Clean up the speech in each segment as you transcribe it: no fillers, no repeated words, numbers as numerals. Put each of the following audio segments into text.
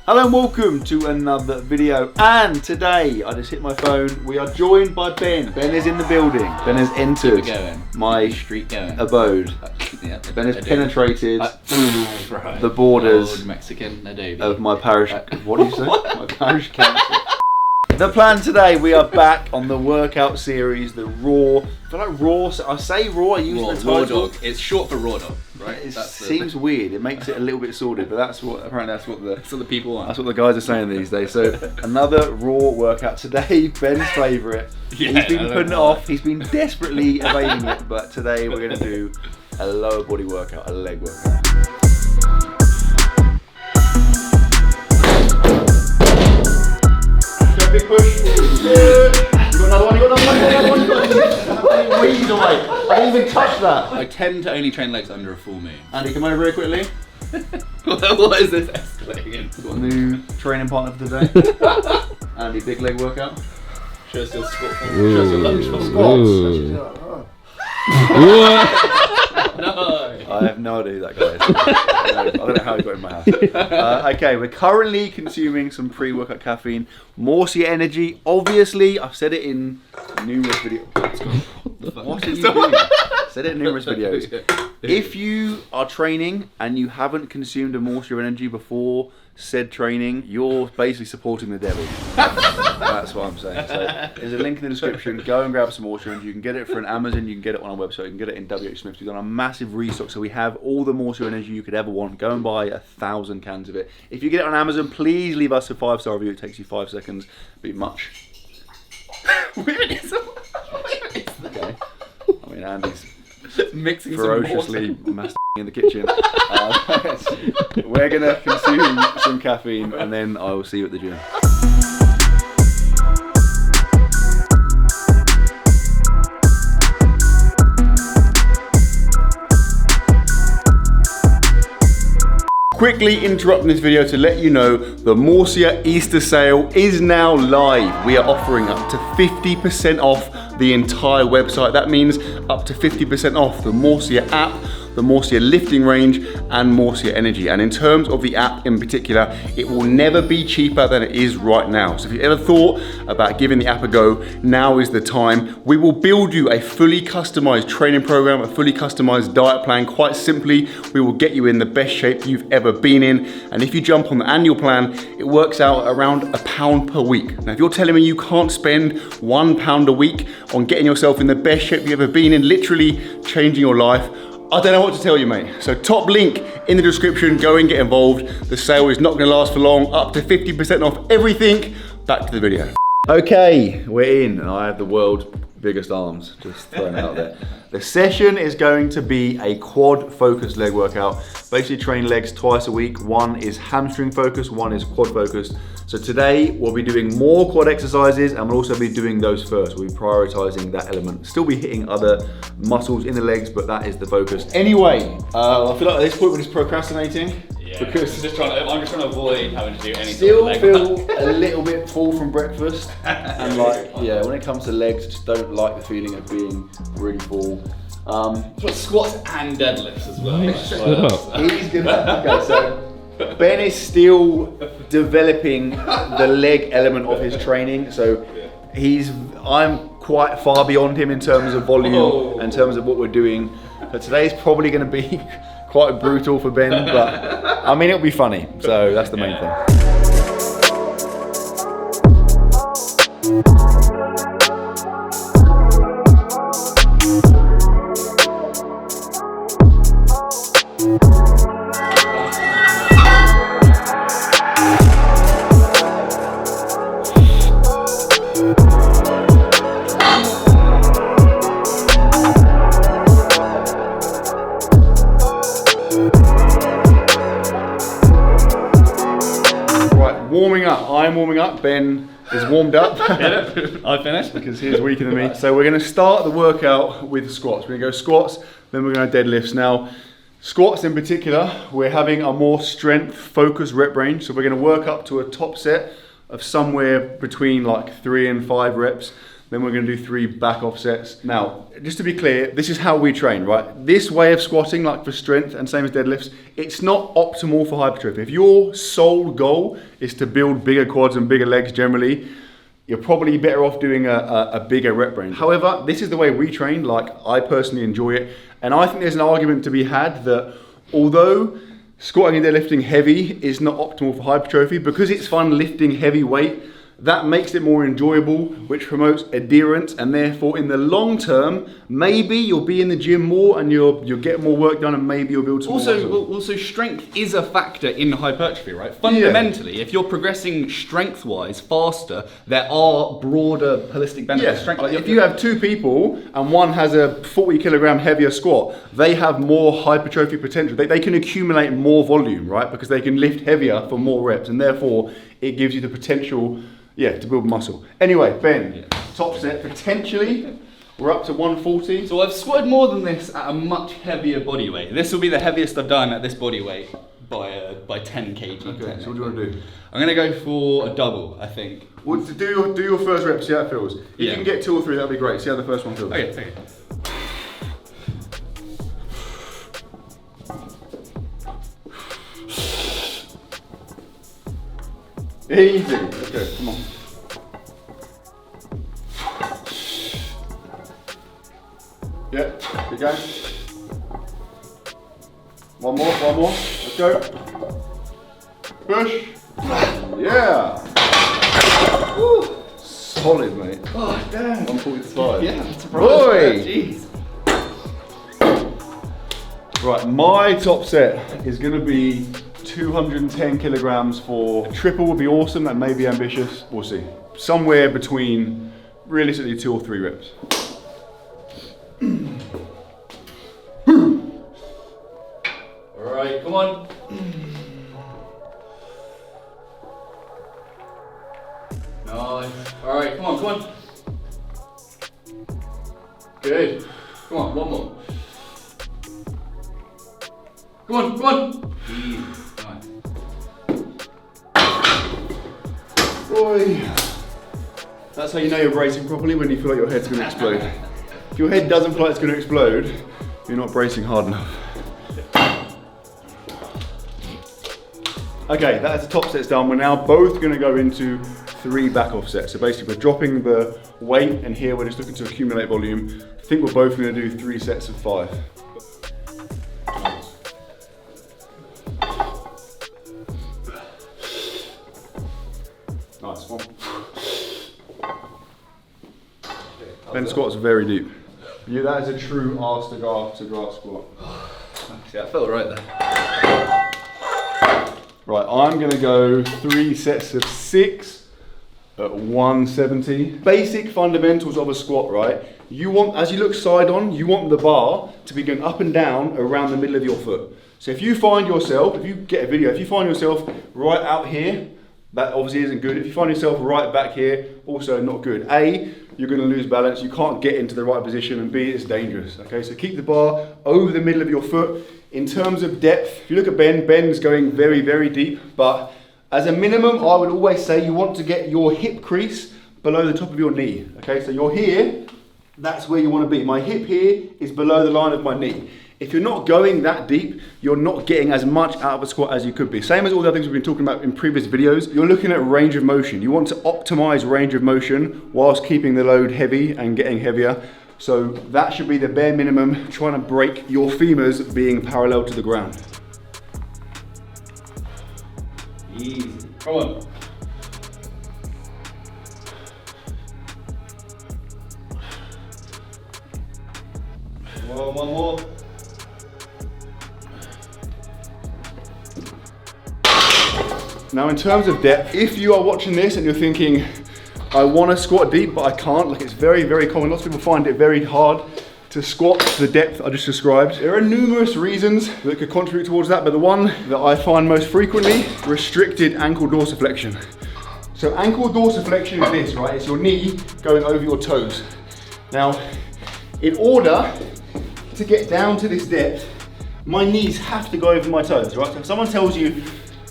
Hello and welcome to another video, and today I just hit my phone. We are joined by Ben. Ben is in the building. Ben has entered my abode. Ben has penetrated the borders Mexican of my parish. What do you say? My parish council. The plan today, we are back on the workout series, the Raw. I feel like Raw, I say Raw, I use the title. Raw Dog. It's short for Raw Dog, right? It seems weird, it makes it a little bit sordid, but apparently that's what the people want. That's what the guys are saying these days. So another Raw workout today, Ben's favourite. Yeah, he's been putting it off, he's been desperately evading it, but today we're going to do a lower body workout, a leg workout. Big push. Good. You got another one, you got another one, you got another one. Weed away. I didn't even touch that. I tend to only train legs under a full moon. Andy, come over very quickly. What is this escalating into? Got a new training partner for the day. Andy, big leg workout. Show us your squat. Show us your lunge for squats. No. I have no idea who that guy is. I don't know how he got in my house. Okay, we're currently consuming some pre-workout caffeine. Morsia Energy. Obviously, I've said it in numerous videos. What are you doing? Said it in numerous videos. If you are training and you haven't consumed a Morsia Energy before said training, you're basically supporting the devil. That's what I'm saying. So there's a link in the description. Go and grab some Morsia Energy. You can get it for an Amazon. You can get it on our website. You can get it in WH Smith. We've done a massive restock, so we have all the Morsia Energy you could ever want. Go and buy 1,000 cans of it. If you get it on Amazon, please leave us a 5-star review. It takes you 5 seconds. Be much. Okay. I mean, Andy's mixing ferociously masturbating in the kitchen. We're gonna consume some caffeine, and then I will see you at the gym. Quickly interrupting this video to let you know the Morsia Easter sale is now live. We are offering up to 50% off the entire website. That means up to 50% off the Morsia app, the Morsia lifting range, and Morsia Energy. And in terms of the app in particular, it will never be cheaper than it is right now. So if you ever thought about giving the app a go, now is the time. We will build you a fully customized training program, a fully customized diet plan. Quite simply, we will get you in the best shape you've ever been in. And if you jump on the annual plan, it works out around £1 per week. Now, if you're telling me you can't spend £1 a week on getting yourself in the best shape you've ever been in, literally changing your life, I don't know what to tell you, mate. So top link in the description, go and get involved. The sale is not gonna last for long, up to 50% off everything. Back to the video. Okay, we're in, and I have the world's biggest arms, just throwing it out there. The session is going to be a quad focused leg workout. Basically train legs twice a week. One is hamstring focused, one is quad focused. So today we'll be doing more quad exercises, and we'll also be doing those first. We'll be prioritizing that element. Still be hitting other muscles in the legs, but that is the focus. Anyway, I feel like at this point we're just procrastinating. Yeah, because I'm just trying to avoid having to do anything. Still feel a little bit full from breakfast, and when it comes to legs, just don't like the feeling of being really full. Squats and deadlifts as well. He's gonna. Okay, so Ben is still developing the leg element of his training. So I'm quite far beyond him in terms of volume, in terms of what we're doing. But today's probably going to be quite brutal for Ben, but I mean, it'll be funny. So that's the main thing. I'm warming up, Ben is warmed up. I finished. Because he's weaker than me. So we're going to start the workout with squats. We're going to go squats, then we're going to deadlifts. Now, squats in particular, we're having a more strength focused rep range. So we're going to work up to a top set of somewhere between like 3 and 5 reps. then we're gonna do 3 back off sets. Now, just to be clear, this is how we train, right? This way of squatting, like for strength and same as deadlifts, it's not optimal for hypertrophy. If your sole goal is to build bigger quads and bigger legs generally, you're probably better off doing a bigger rep range. However, this is the way we train, like I personally enjoy it. And I think there's an argument to be had that although squatting and deadlifting heavy is not optimal for hypertrophy, because it's fun lifting heavy weight, that makes it more enjoyable, which promotes adherence, and therefore in the long term, maybe you'll be in the gym more and you'll get more work done, and maybe you'll build some more muscle. Also, strength is a factor in hypertrophy, right? Fundamentally, if you're progressing strength-wise faster, there are broader holistic benefits. Yeah, Strength, like if you have 2 people and one has a 40 kilogram heavier squat, they have more hypertrophy potential. They can accumulate more volume, right? Because they can lift heavier for more reps, and therefore it gives you the potential, to build muscle. Anyway, Ben, top set, potentially, we're up to 140. So I've squatted more than this at a much heavier body weight. This will be the heaviest I've done at this body weight by 10 kg. Okay, so what do you want to do? I'm going to go for a double, I think. Well, do your first rep, see how it feels. If you can get 2 or 3, that'd be great. See how the first one feels. Okay, take it. Easy. Okay, come on. Yeah, keep going. One more. Let's go. Push. Yeah. Woo. Solid, mate. Oh, damn. 145. Yeah, I'm surprised. Boy. Jeez. Right, my top set is going to be 210 kilograms for a triple would be awesome, that may be ambitious, we'll see. Somewhere between, realistically, 2 or 3 reps. Alright, come on. Nice. Alright, come on. Good. Come on, one more. Come on. Nice. Boy. That's how you know you're bracing properly, when you feel like your head's going to explode. If your head doesn't feel like it's going to explode, you're not bracing hard enough. Okay, that's the top sets done. We're now both going to go into 3 back off sets. So basically we're dropping the weight, and here we're just looking to accumulate volume. I think we're both going to do 3 sets of 5. Nice one. Ben squats very deep. Yeah, that is a true arse to grass squat. Yeah, I felt right there. Right, I'm gonna go 3 sets of 6 at 170. Basic fundamentals of a squat, right? You want, as you look side on, you want the bar to be going up and down around the middle of your foot. So if you find yourself, if you get a video, if you find yourself right out here, that obviously isn't good. If you find yourself right back here, also not good. A, you're going to lose balance, you can't get into the right position, and B, it's dangerous. Okay, so keep the bar over the middle of your foot. In terms of depth, if you look at Ben's going very, very deep, but as a minimum, I would always say you want to get your hip crease below the top of your knee. Okay, so you're here, that's where you want to be. My hip here is below the line of my knee. If you're not going that deep, you're not getting as much out of a squat as you could be. Same as all the other things we've been talking about in previous videos, you're looking at range of motion. You want to optimize range of motion whilst keeping the load heavy and getting heavier. So that should be the bare minimum, trying to break your femurs being parallel to the ground. Easy. Come on. One more. Now in terms of depth, if you are watching this and you're thinking, I want to squat deep, but I can't, like it's very, very common. Lots of people find it very hard to squat to the depth I just described. There are numerous reasons that could contribute towards that, but the one that I find most frequently, restricted ankle dorsiflexion. So ankle dorsiflexion is this, right? It's your knee going over your toes. Now, in order to get down to this depth, my knees have to go over my toes, right? So if someone tells you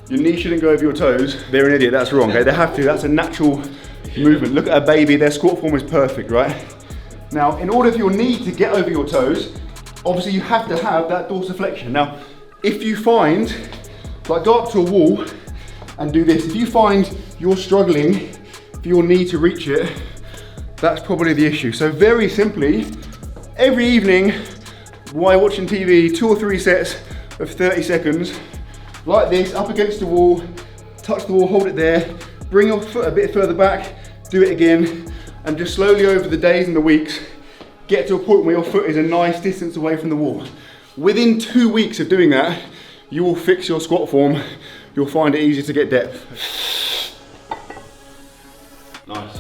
your knee shouldn't go over your toes, they're an idiot, that's wrong, okay? They have to, that's a natural movement. Look at a baby, their squat form is perfect, right? Now, in order for your knee to get over your toes, obviously you have to have that dorsiflexion. Now, if you find, like go up to a wall and do this, if you find you're struggling for your knee to reach it, that's probably the issue. So very simply, every evening while watching TV, 2 or 3 sets of 30 seconds, like this, up against the wall, touch the wall, hold it there, bring your foot a bit further back, do it again, and just slowly over the days and the weeks, get to a point where your foot is a nice distance away from the wall. Within 2 weeks of doing that, you will fix your squat form. You'll find it easy to get depth. Nice.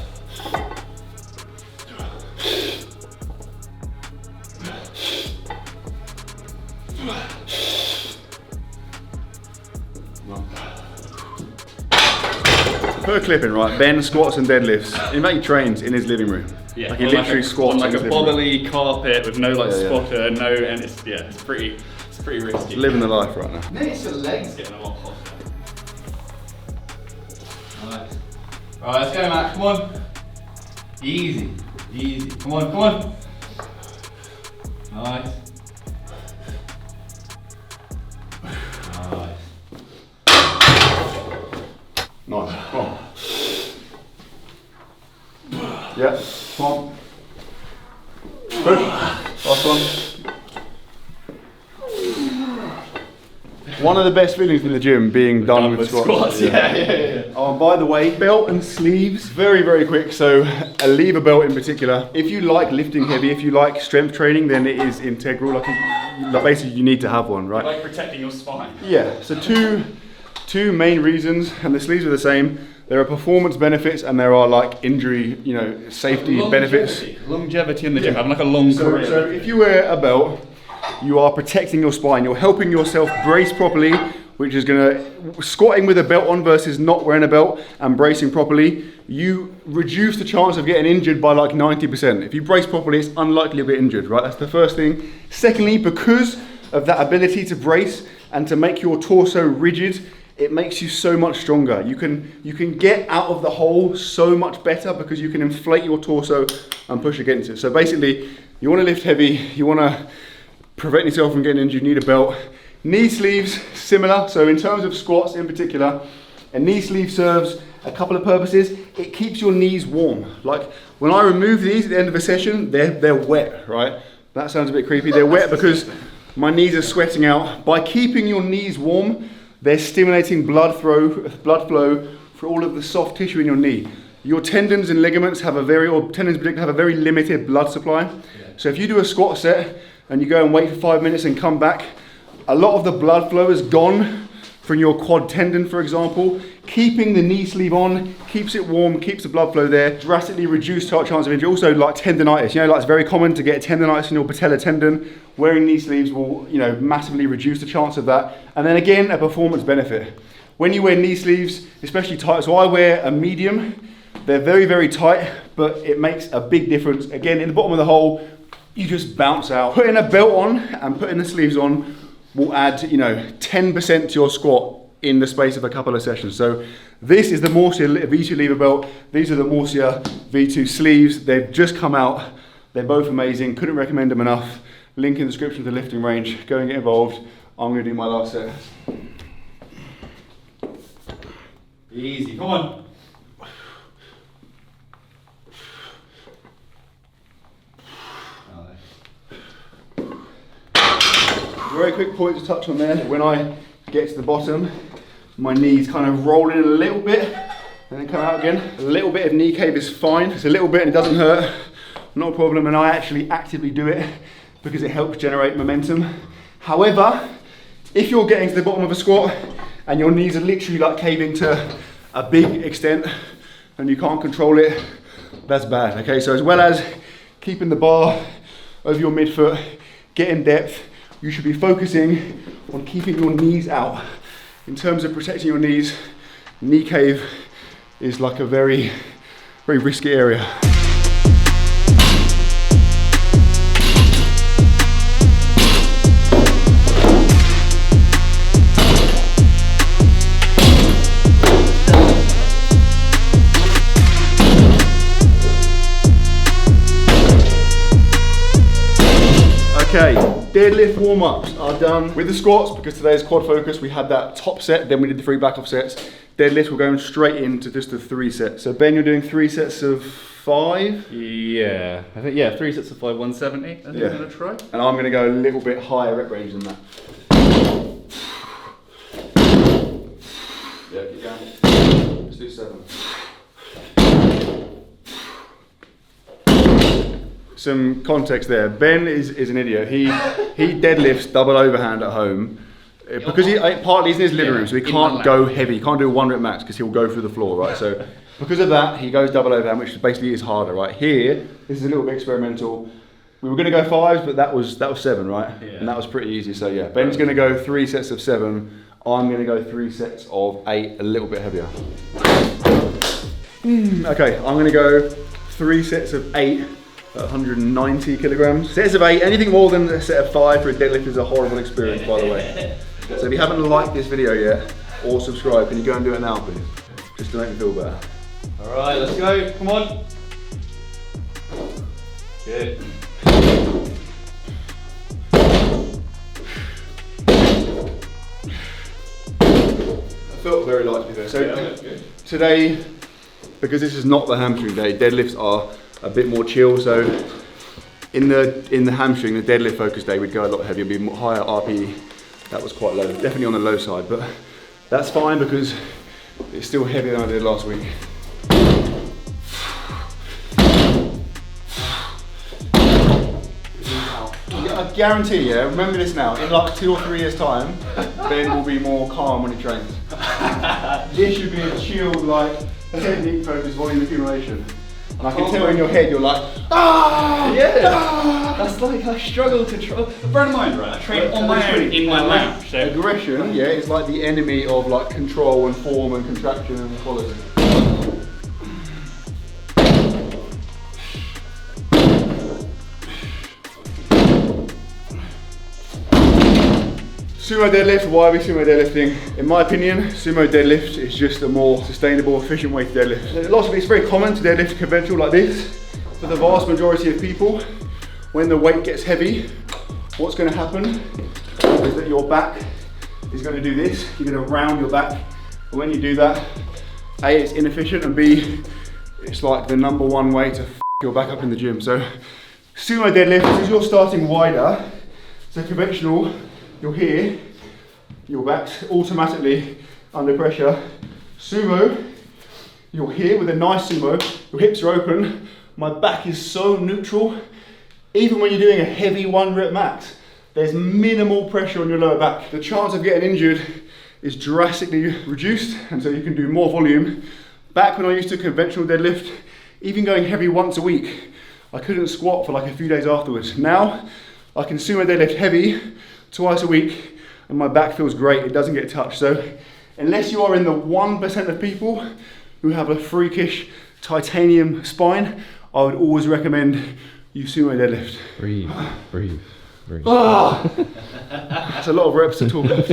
Per clipping, right? Ben squats and deadlifts. In fact, he trains in his living room. Yeah, like he literally squats on like a bobbly carpet with no like Yeah, spotter, no, and it's pretty risky. Living the life right now. Then it's your legs getting a lot hotter. Nice. Alright, let's go, Matt. Come on. Easy, easy. Come on, come on. Nice. Nice. Nice. Come on. Yeah. Come on. Push. Last one. One of the best feelings in the gym being done with squats. Yeah. Oh, by the way, belt and sleeves, very, very quick. So a lever belt in particular. If you like lifting heavy, if you like strength training, then it is integral. Like basically you need to have one, right? Like protecting your spine. Yeah, so two main reasons, and the sleeves are the same. There are performance benefits and there are like injury, safety benefits. Longevity in the gym, having like a long career. So if you wear a belt, you are protecting your spine. You're helping yourself brace properly, which is squatting with a belt on versus not wearing a belt and bracing properly, you reduce the chance of getting injured by like 90%. If you brace properly, it's unlikely you'll get injured, right? That's the first thing. Secondly, because of that ability to brace and to make your torso rigid, it makes you so much stronger. You can get out of the hole so much better because you can inflate your torso and push against it. So basically, you want to lift heavy, you want to prevent yourself from getting injured, you need a belt. Knee sleeves, similar. So in terms of squats in particular, a knee sleeve serves a couple of purposes. It keeps your knees warm. Like when I remove these at the end of a session, they're wet, right? That sounds a bit creepy. They're wet because my knees are sweating out. By keeping your knees warm, they're stimulating blood flow for all of the soft tissue in your knee. Your tendons and ligaments have tendons in particular have a very limited blood supply. Yeah. So if you do a squat set and you go and wait for 5 minutes and come back, a lot of the blood flow is gone from your quad tendon, for example. Keeping the knee sleeve on keeps it warm, keeps the blood flow there, drastically reduces our chance of injury. Also, like tendonitis, like it's very common to get tendonitis in your patella tendon. Wearing knee sleeves will, massively reduce the chance of that. And then again, a performance benefit. When you wear knee sleeves, especially tight, so I wear a medium. They're very, very tight, but it makes a big difference. Again, in the bottom of the hole, you just bounce out. Putting a belt on and putting the sleeves on will add, 10% to your squat in the space of a couple of sessions. So this is the Morsia V2 lever belt. These are the Morsia V2 sleeves. They've just come out. They're both amazing. Couldn't recommend them enough. Link in the description to the lifting range. Go and get involved. I'm gonna do my last set. Easy, come on. Very quick point to touch on there. When I get to the bottom, my knees kind of roll in a little bit and then come out again. A little bit of knee cave is fine. It's a little bit and it doesn't hurt. Not a problem, and I actually actively do it because it helps generate momentum. However, if you're getting to the bottom of a squat and your knees are literally like caving to a big extent and you can't control it, that's bad, okay? So as well as keeping the bar over your midfoot, getting depth, you should be focusing on keeping your knees out. In terms of protecting your knees, knee cave is like a very, very risky area. Okay, deadlift warm-ups are done with the squats because today's quad focus. We had that top set, then we did the 3 back off sets. Deadlift, we're going straight into just the 3 sets. So Ben, you're doing 3 sets of 5? Yeah, I think, yeah, 3 sets of 5, 170. I think I'm gonna try. And I'm gonna go a little bit higher rep range than that. Yeah, keep going. Let's do 7. Some context there. Ben is an idiot. He deadlifts double overhand at home because partly he's in his living room, so he can't go heavy. He can't do a 1 rep max because he'll go through the floor, right? So because of that, he goes double overhand, which basically is harder, right? Here, this is a little bit experimental. We were going to go 5s, but that was 7, right? Yeah. And that was pretty easy. So yeah, Ben's going to go 3 sets of 7. I'm going to go 3 sets of 8, a little bit heavier. Okay, I'm going to go 3 sets of 8. 190 kilograms. Sets of 8, anything more than a set of 5 for a deadlift is a horrible experience, by the way. So if you haven't liked this video yet, or subscribed, can you go and do it now, please? Just to make me feel better. All right, let's go, come on. Good. I felt very light to be fair. So today, because this is not the hamstring day, deadlifts are a bit more chill. So in the hamstring, the deadlift focus day, we'd go a lot heavier, be more higher RPE. That was quite low, definitely on the low side, but that's fine because it's still heavier than I did last week. I guarantee you, remember this now, in like 2 or 3 years time, Ben will be more calm when he trains. This should be a chilled, like, technique focused volume accumulation. And I can tell in your head you're like, ah! Yeah! Ah! That's like, I struggle to try. Bear in mind, right, I train on my own in my lounge. So. Aggression, yeah, is like the enemy of like control and form and contraction and quality. Sumo deadlift, why are we sumo deadlifting? In my opinion, sumo deadlift is just a more sustainable, efficient way to deadlift. Lots of it's very common to deadlift conventional like this. For the vast majority of people, when the weight gets heavy, what's going to happen is that your back is going to do this. You're going to round your back. But when you do that, A, it's inefficient, and B, it's like the #1 way to f your back up in the gym. So sumo deadlift, because you're starting wider, so conventional, you're here, your back's automatically under pressure. Sumo, you're here with a nice sumo, your hips are open, my back is so neutral. Even when you're doing a heavy 1 rep max, there's minimal pressure on your lower back. The chance of getting injured is drastically reduced, and so you can do more volume. Back when I used to conventional deadlift, even going heavy once a week, I couldn't squat for like a few days afterwards. Now, I can sumo deadlift heavy twice a week and my back feels great, it doesn't get touched. So unless you are in the 1% of people who have a freakish titanium spine, I would always recommend you sumo deadlift. Breathe, breathe, breathe. Ah! That's a lot of reps to talk about.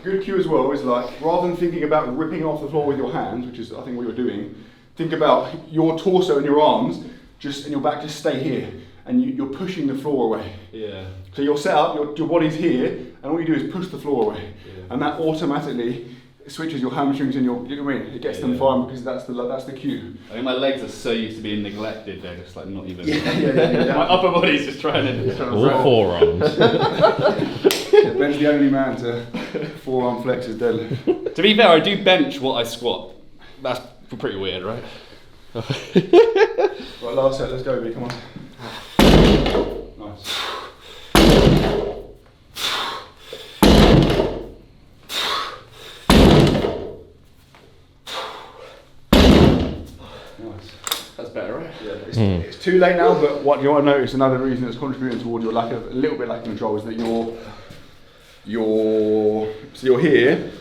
Good cue as well is like, rather than thinking about ripping off the floor with your hands, which is I think what you're doing, think about your torso and your arms, and your back just stay here. And you're pushing the floor away. Yeah. So you're set up, your body's here, and all you do is push the floor away. Yeah. And that automatically switches your hamstrings and you know what I mean? It gets them fine because that's the cue. I think my legs are so used to being neglected, they're just like not even. Yeah. My upper body's just trying to. All forearms. Ben's the only man to forearm flex his deadlift. To be fair, I do bench what I squat. That's pretty weird, right? Right, last set, let's go, B, come on. Nice. That's better, right? Yeah, it's too late now, but what you want to notice, another reason that's contributing towards your a little bit lack of control is that you're here,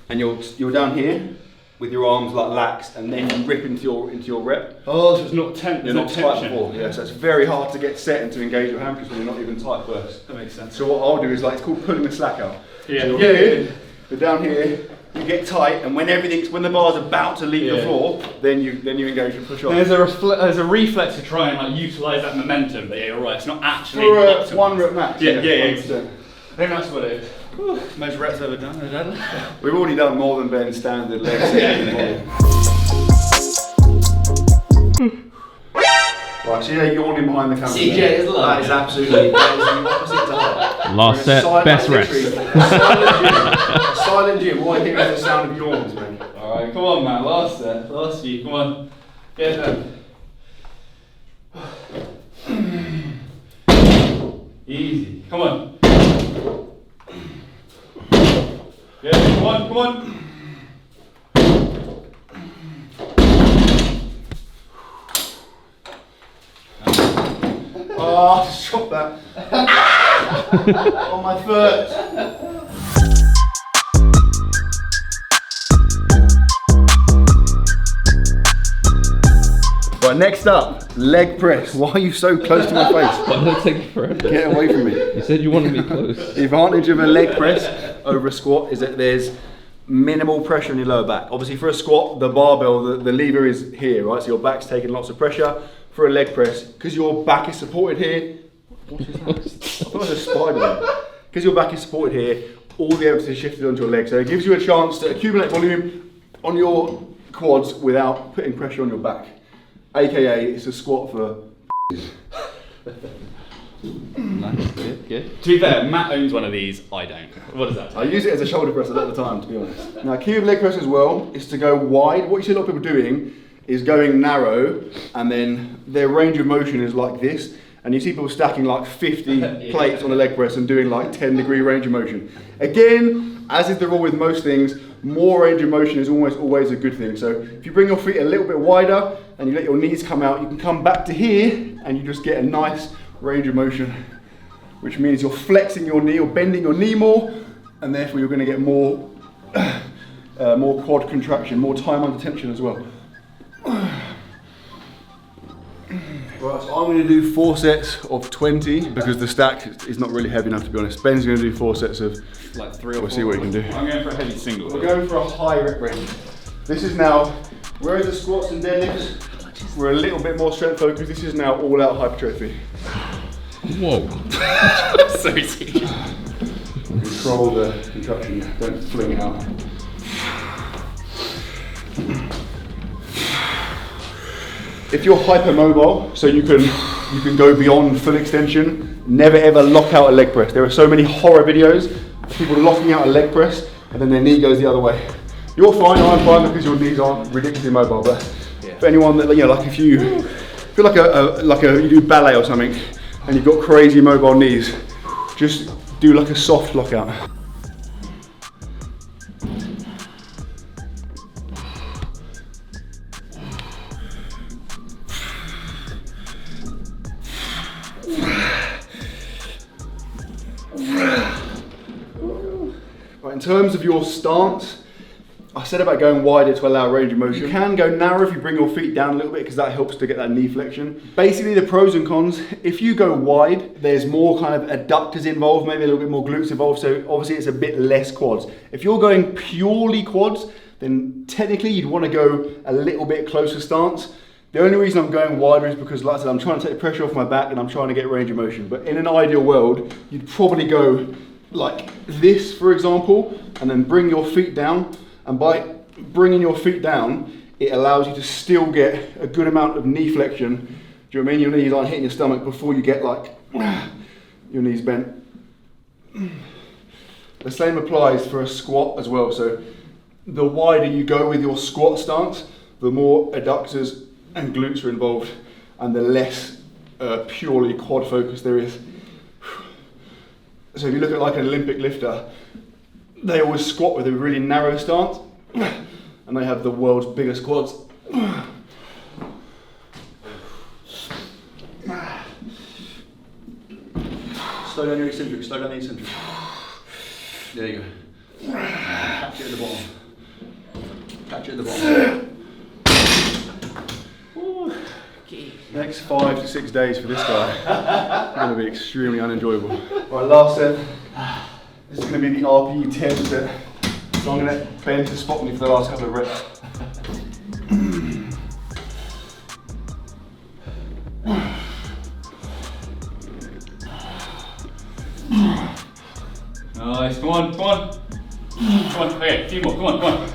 and you're down here with your arms like lax, and then you rip into your rep. Oh, so it's not tense. You're not tight before. Yeah, so it's very hard to get set and to engage your hamstrings when you're not even tight first. That makes sense. So what I'll do is it's called pulling the slack out. Yeah. So you're here, down here, you get tight, and when the bar's about to leave the floor, then you engage and push off. There's a reflex to try and like utilise that momentum, but yeah, you're right, it's not actually for one rep max. Yeah. I think that's what it is. Most reps ever done. We've already done more than Ben's standard legs. Right, CJ yawning behind the camera. CJ is live. That is absolutely, that is the opposite to live. Last set, best rest. Silent gym, all I hear is the sound of yawns, man. Alright, come on, man, last set, last few, come on. Get done. Easy, come on. Yeah, come on. Oh, just dropped that. On my foot. Right, next up, leg press. Why are you so close to my face? Why did it take forever? Get away from me. You said you wanted me close. The advantage of a leg press over a squat is that there's minimal pressure on your lower back. Obviously for a squat, the barbell, the lever is here, right? So your back's taking lots of pressure. For a leg press, because your back is supported here, what is that? I thought it was a spider. Because your back is supported here, all the emphasis is shifted onto your legs. So it gives you a chance to accumulate volume on your quads without putting pressure on your back. AKA, it's a squat for Nice, good. To be fair, Matt owns one of these, I don't. What does that tell you? I use it as a shoulder press at the time, to be honest. Now, key with leg press as well is to go wide. What you see a lot of people doing is going narrow, and then their range of motion is like this. And you see people stacking like 50 plates on a leg press and doing like 10-degree range of motion. Again, as is the rule with most things, more range of motion is almost always a good thing. So if you bring your feet a little bit wider and you let your knees come out, you can come back to here and you just get a nice range of motion, which means you're flexing your knee or bending your knee more, and therefore you're going to get more quad contraction, more time under tension as well. Right, so I'm going to do 4 sets of 20 because the stack is not really heavy enough, to be honest. Ben's going to do 4 sets of like 3 or 4. We'll see what you can do. I'm going for a heavy single. We're going for a high rep range. This is now, whereas the squats and deadlifts, we're a little bit more strength focused. This is now all out hypertrophy. Whoa. So easy. Control the contraction, don't fling it out. If you're hypermobile, so you can go beyond full extension, never ever lock out a leg press. There are so many horror videos of people locking out a leg press and then their knee goes the other way. You're fine, I'm fine because your knees aren't ridiculously mobile, but for anyone that, you know, like if you feel like you do ballet or something and you've got crazy mobile knees, just do like a soft lockout. Right, in terms of your stance, I said about going wider to allow range of motion. You can go narrow if you bring your feet down a little bit because that helps to get that knee flexion. Basically the pros and cons, if you go wide, there's more kind of adductors involved, maybe a little bit more glutes involved, so obviously it's a bit less quads. If you're going purely quads, then technically you'd want to go a little bit closer stance. The only reason I'm going wider is because, like I said, I'm trying to take the pressure off my back and I'm trying to get range of motion. But in an ideal world, you'd probably go like this, for example, and then bring your feet down. And by bringing your feet down, it allows you to still get a good amount of knee flexion. Do you know what I mean? Your knees aren't hitting your stomach before you get like your knees bent. The same applies for a squat as well. So the wider you go with your squat stance, the more adductors and glutes are involved, and the less purely quad focus there is. So if you look at like an Olympic lifter, they always squat with a really narrow stance, and they have the world's biggest quads. Slow down your eccentric, slow down the eccentric. There you go. Catch it at the bottom. Catch it at the bottom. Next 5 to 6 days for this guy are going to be extremely unenjoyable. Right, last set. This is going to be the RPE 10 set. So So I'm gonna let Ben to spot me for the last couple of reps. Nice, come on, come on. Come on, okay, a few more, come on, come on.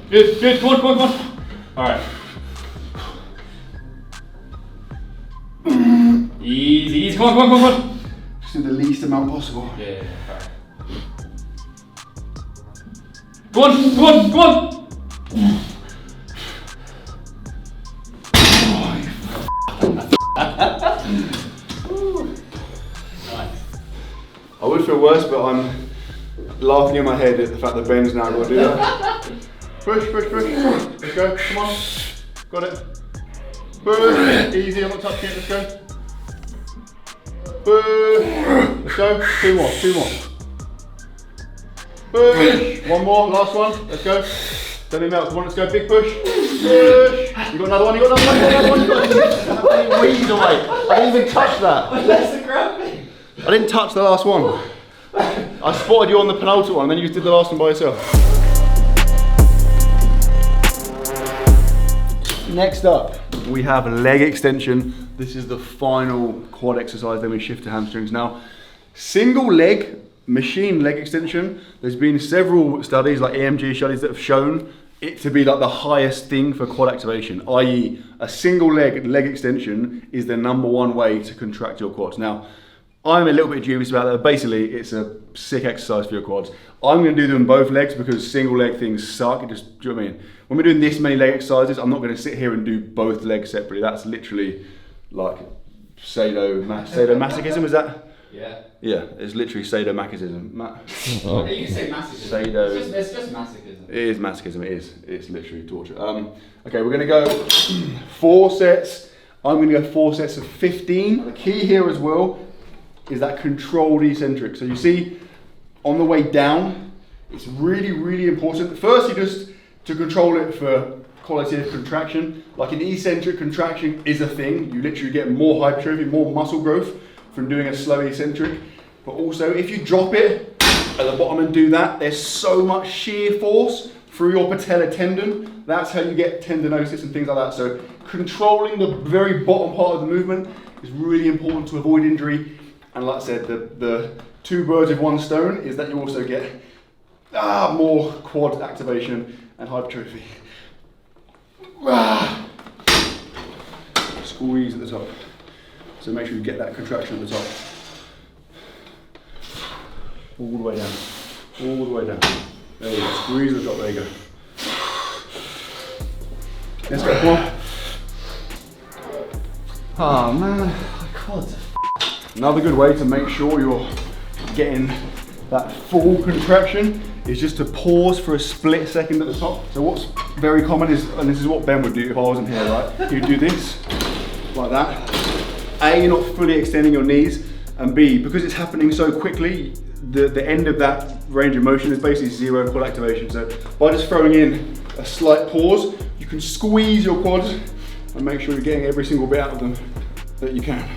Good, good, come on, come on, come on. Alright. Easy, easy, come on, come on, come on. Just do the least amount possible. Yeah, alright. Come on, come on, come on. I would feel worse, but I'm laughing in my head at the fact that Ben's now got to do that. Push, push, push. Let's go. Come on. Got it. Push. Easy. I'm not touching it. Let's go. Push. Let's go. Two more. Two more. Push. One more. Last one. Let's go. Don't even melt. Come on. Let's go. Big push. Push. You got another one. You got another one. You got another one. I didn't weed away. I didn't even touch that. That's the gravity. I didn't touch the last one. I spotted you on the penultimate one, and then you did the last one by yourself. Next up, we have leg extension. This is the final quad exercise, then we shift to hamstrings. Now, single leg, machine leg extension, there's been several studies, like EMG studies, that have shown it to be like the highest thing for quad activation, i.e. a single leg extension is the #1 way to contract your quads. Now, I'm a little bit dubious about that, but basically it's a sick exercise for your quads. I'm going to do them both legs because single leg things suck. It just, do you know what I mean? When we're doing this many leg exercises, I'm not going to sit here and do both legs separately. That's literally like sadomasochism, is that? Yeah. Yeah, it's literally sadomasochism. Oh. You can say masochism. Sado. It's just masochism. It is masochism, it is. It's literally torture. Okay, we're going to go 4 sets. I'm going to go 4 sets of 15. The key here as well is that controlled eccentric. So you see on the way down, it's really, really important. Firstly, just to control it for qualitative contraction. Like an eccentric contraction is a thing. You literally get more hypertrophy, more muscle growth from doing a slow eccentric. But also if you drop it at the bottom and do that, there's so much shear force through your patellar tendon. That's how you get tendinosis and things like that. So controlling the very bottom part of the movement is really important to avoid injury. And like I said, the 2 birds with 1 stone is that you also get more quad activation and hypertrophy. Squeeze at the top. So make sure you get that contraction at the top. All the way down. All the way down. There you go. Squeeze at the top. There you go. Let's go. Come on. Oh man, my quads. Another good way to make sure you're getting that full contraction is just to pause for a split second at the top. So what's very common is, and this is what Ben would do if I wasn't here, right? He'd do this, like that. A, you're not fully extending your knees, and B, because it's happening so quickly, the end of that range of motion is basically 0 quad activation. So by just throwing in a slight pause, you can squeeze your quads and make sure you're getting every single bit out of them that you can.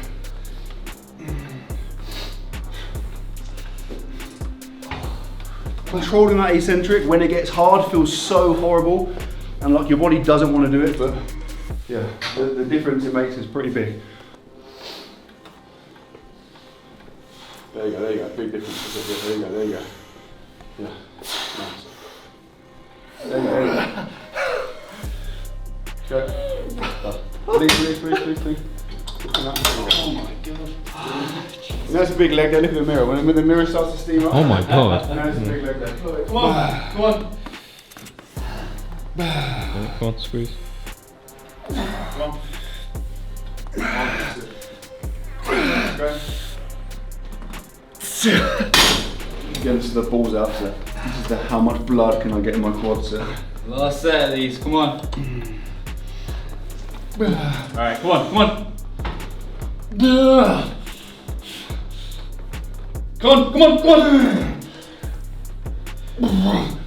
Controlling that eccentric when it gets hard feels so horrible, and like your body doesn't want to do it, but yeah, the difference it makes is pretty big. There you go, big difference. There you go. Yeah, nice. There you go. Please. Oh my god. You know it's a big leg there, look at the mirror. When the mirror starts to steam up. Oh my god. You know it's a big leg there. Come on, come on. Come on, squeeze. Come on. Against the balls out, so this is the how much blood can I get in my quads. Last set of these, come on. Alright, come on, come on. Come on, come on, come on.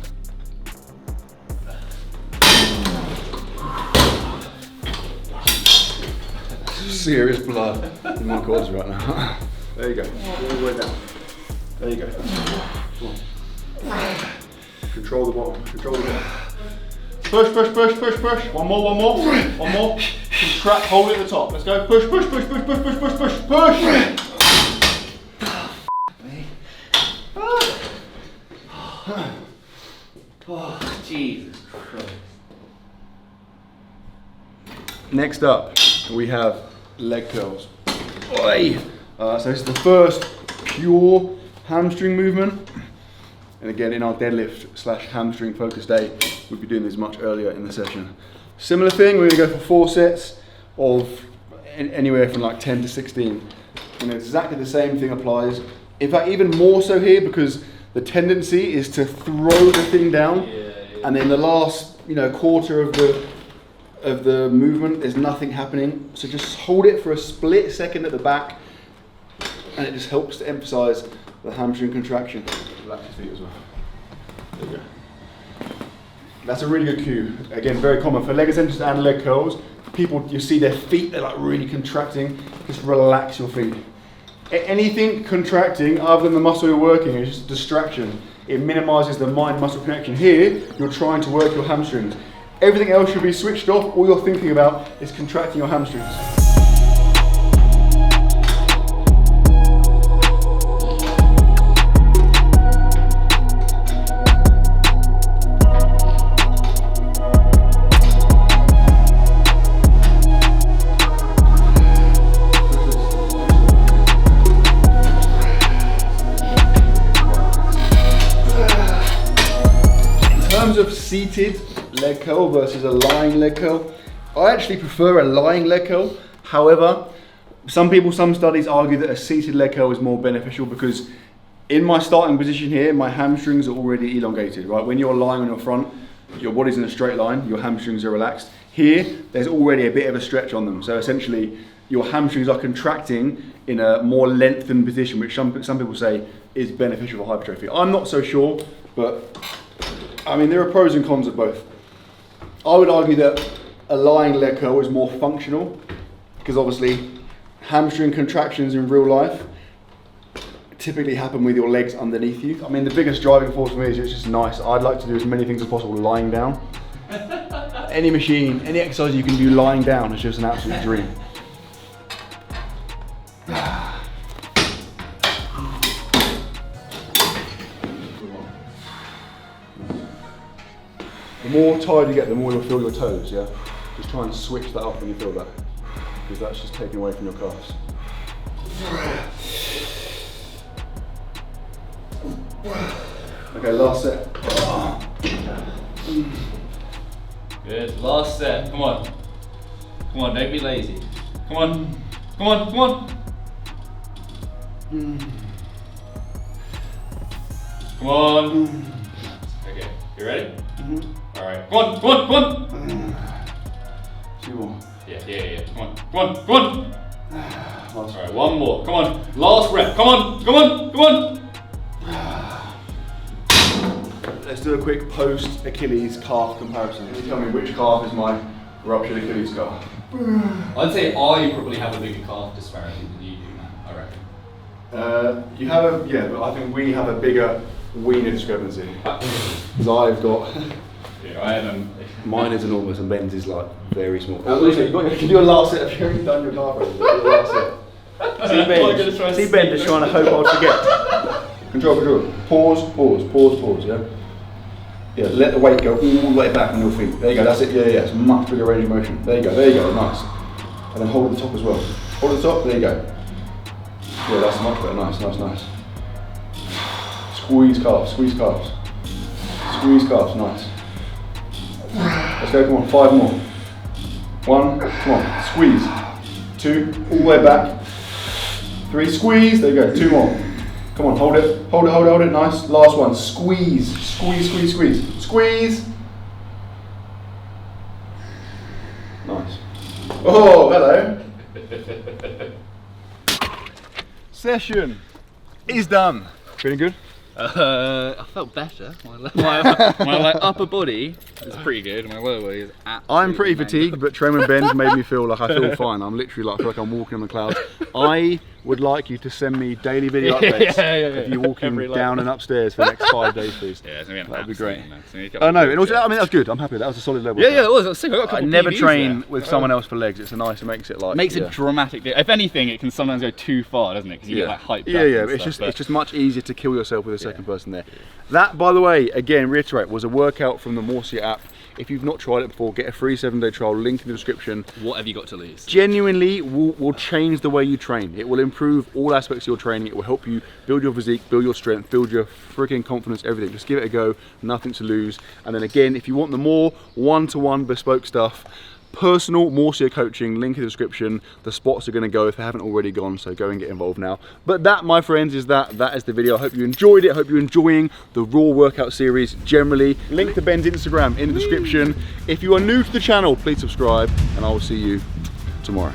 Serious blood in my quads right now. There you go. All the way down. There you go. Come on. Control the bottom, control the bottom. Push, push, push, push, push. One more, one more, one more. Contract, hold it at the top. Let's go. Push, push, push, push, push, push, push, push, push. Oh, Jesus Christ. Next up, we have leg curls. Oi. So this is the first pure hamstring movement. And again, in our deadlift / hamstring focus day, we'll be doing this much earlier in the session. Similar thing, we're gonna go for 4 sets of anywhere from like 10 to 16. And exactly the same thing applies. In fact, even more so here, because the tendency is to throw the thing down, and in the last, quarter of the movement, there's nothing happening. So just hold it for a split second at the back, and it just helps to emphasize the hamstring contraction. Relax your feet as well. There you go. That's a really good cue. Again, very common for leg extensions and leg curls. People, you see their feet, they're like really contracting. Just relax your feet. Anything contracting other than the muscle you're working is just a distraction. It minimizes the mind-muscle connection. Here, you're trying to work your hamstrings. Everything else should be switched off. All you're thinking about is contracting your hamstrings. Of seated leg curl versus a lying leg curl, I actually prefer a lying leg curl. However, some studies argue that a seated leg curl is more beneficial because in my starting position here, my hamstrings are already elongated, right? When you're lying on your front, your body's in a straight line, your hamstrings are relaxed. Here, there's already a bit of a stretch on them. So essentially, your hamstrings are contracting in a more lengthened position, which some people say is beneficial for hypertrophy. I'm not so sure, but I mean, there are pros and cons of both. I would argue that a lying leg curl is more functional because obviously hamstring contractions in real life typically happen with your legs underneath you. I mean, the biggest driving force for me is it's just nice. I'd like to do as many things as possible lying down. Any machine, any exercise you can do lying down is just an absolute dream. The more tired you get, the more you'll feel your toes, yeah? Just try and switch that up when you feel that, because that's just taking away from your calves. Okay, last set. Good, last set, come on. Come on, don't be lazy. Come on, come on, come on. Come on. Okay, you ready? Alright, come on, come on, come on! 2 more. Yeah. Come on, come on, come on! Alright, 1 more. Come on, last rep. Come on, come on, come on! Let's do a quick post Achilles calf comparison. Can you tell me which calf is my ruptured Achilles calf? I'd say I probably have a bigger calf disparity than you do, man, I reckon. You have a, yeah, but I think we have a bigger wiener discrepancy. Because I've got. Yeah, I have Mine is enormous and Ben's is like very small. You can do a last set if you haven't done your calf raise. Do a last set. See Ben just trying to hope I'll forget. Control. Pause, yeah? Yeah, let the weight go all the way back on your feet. There you go, that's it, yeah, it's much bigger range of motion. There you go, nice. And then hold at the top as well. Hold at the top, there you go. Yeah, that's much better, nice. Squeeze calves, nice. Let's go, come on, 5 more. 1, come on, squeeze. 2, all the way back. 3, squeeze, there you go, 2 more. Come on, hold it, nice. Last one, squeeze. Nice. Oh, hello. Session is done. Feeling good? I felt better. My upper body is pretty good. My lower body is absolutely I'm pretty fatigued, but Trem and Ben's made me feel like I feel fine. I'm literally like, I feel like I'm walking on the clouds. I would like you to send me daily video updates of you walking down and upstairs for the next 5 days, please. Yeah, it's gonna be That'd be great. great. Oh no, and also, I mean, that's good. I'm happy. That was a solid level. Yeah, it was. That's sick. I got a I couple never PBs train there. with someone else for legs. It's a nice. It makes it like Makes it dramatic. If anything, it can sometimes go too far, doesn't it? Because you get like hyped. Yeah. It's just much easier to kill yourself with a second person there. That, by the way, again, reiterate, was a workout from the Morsia app. If you've not tried it before, get a free 7-day trial, link in the description. What have you got to lose? Genuinely will change the way you train. It will improve all aspects of your training. It will help you build your physique, build your strength, build your freaking confidence, everything. Just give it a go, nothing to lose. And then again, if you want the more one-to-one bespoke stuff, personal Morsia coaching, link in the description. The spots are going to go if they haven't already gone, so go and get involved now. But that, my friends, is that is the video. I hope you enjoyed it. I hope you're enjoying the raw workout series generally. Link to Ben's Instagram in the description. If you are new to the channel, please subscribe, and I will see you tomorrow.